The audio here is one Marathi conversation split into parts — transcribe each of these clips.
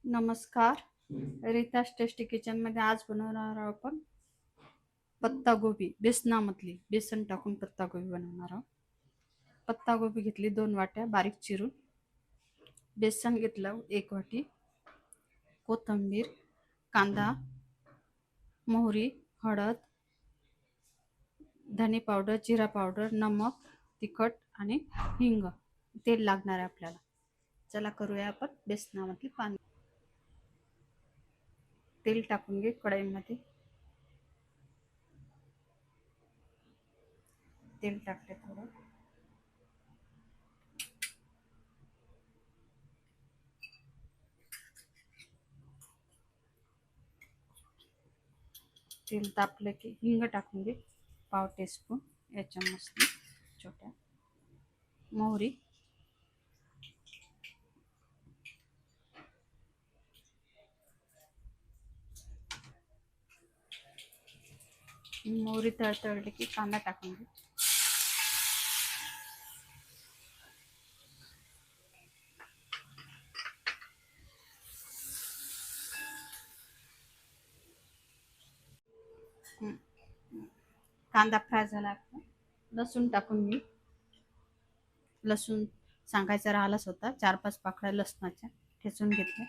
नमस्कार. रीता's टेस्टी किचनमध्ये आज बनवणार आहोत आपण पत्तागोबी. बेसनामधली बेसन टाकून पत्तागोबी बनवणार आहोत. पत्तागोबी घेतली 2 वाट्या बारीक चिरून. बेसन घेतलं 1 वाटी. कोथिंबीर, कांदा, मोहरी, हळद, धने पावडर, जिरा पावडर, नमक, तिखट आणि हिंग. तेल लागणार आहे आपल्याला. चला करूया आपण बेसनामधली पाणी. तेल टाकून घे कढईमध्ये. तेल टाकले थोडं. तेल तापलं की हिंग टाकून घे 1/2 टीस्पून या चम्मचने छोट्या. मोहरी, मोहरी तळतळली की कांदा टाकून घे. कांदा फ्राय झाला. लसूण टाकून घे. लसूण सांगायचा राहिलाच होता. 4-5 पाकळ्या लसणाच्या ठेचून घेतल्या.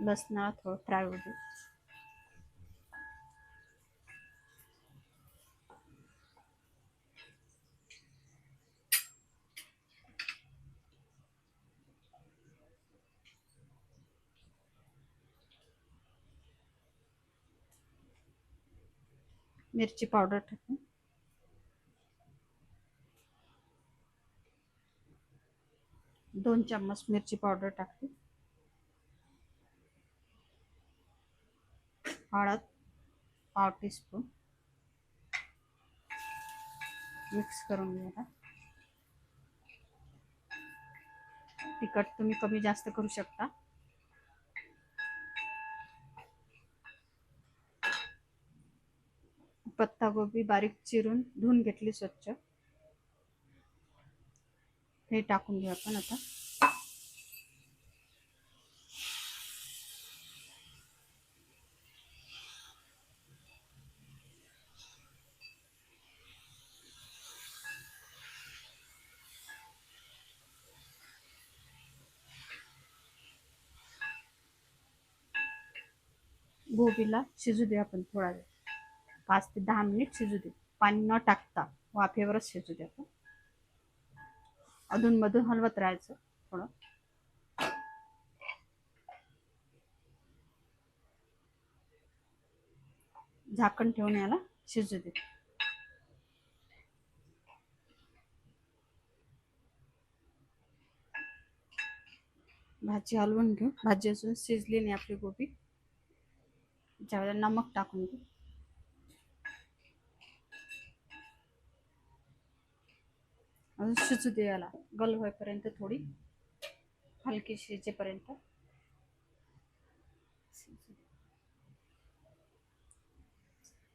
लसणाला थोडं फ्राय होऊ दे. मिरची पावडर टाकून 2 चम्मच मिरची पावडर टाकली. हळद 1/2 टीस्पून. मिक्स करून घ्या. तिखट तुम्ही कमी जास्त करू शकता. पत्तागोबी बारीक चिरून धुवून घेतली स्वच्छ. हे टाकून घेऊ आपण आता. गोबीला शिजू दे आपण थोडा वेळ. 5 ते 10 मिनिट शिजू दे. पाणी न टाकता वाफेवरच शिजू दे आपण. अधूनमधून हलवत राहायचं थोडं. झाकण ठेवून याला शिजू दे. भाजी हलवून घेऊ. भाजी अजून शिजली नाही आपली गोबी. त्यावेळेला नमक टाकून घेऊ. अजून शिजू दे याला. गल होईपर्यंत थोडी हलकी शिजेपर्यंत.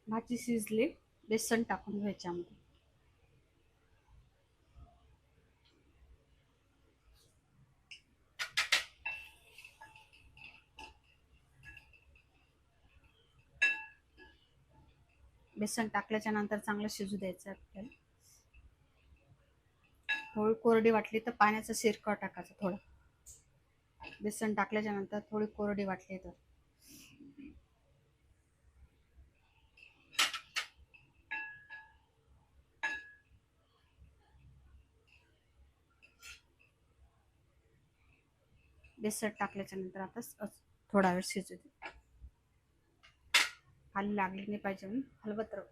भाजी शिजली. बेसन टाकून घ्यायच्यामध्ये. बेसन टाकल्याच्या नंतर चांगलं शिजू द्यायचं आपल्याला. थोडी कोरडी वाटली तर पाण्याचा शिरकाव टाकायचा थोडा. बेसन टाकल्याच्या नंतर थोडी कोरडी वाटली तर. बेसन टाकल्याच्या नंतर आता थोडा वेळ शिजू दे. खाली लागली नाही पाहिजे म्हणून हलवत राहू.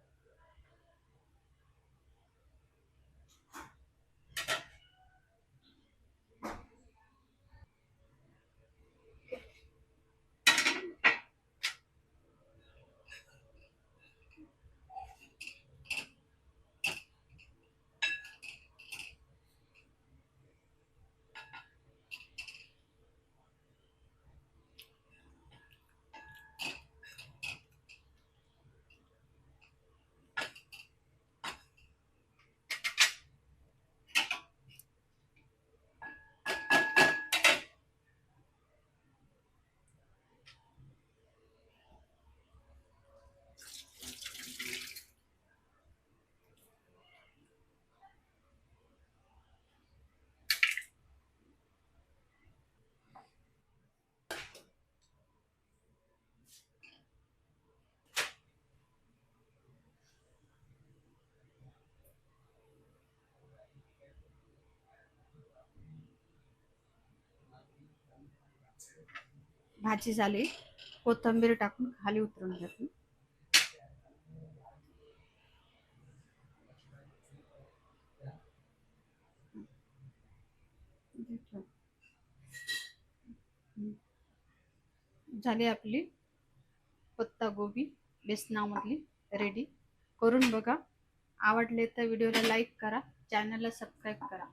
भाजी झाली. कोथिंबीर टाकून खाली उतरून घेते. झाली आपली पत्ता गोबी बेसनामधली रेडी. करून बघा. आवडले तर व्हिडिओला लाईक करा, चॅनलला सबस्क्राईब करा.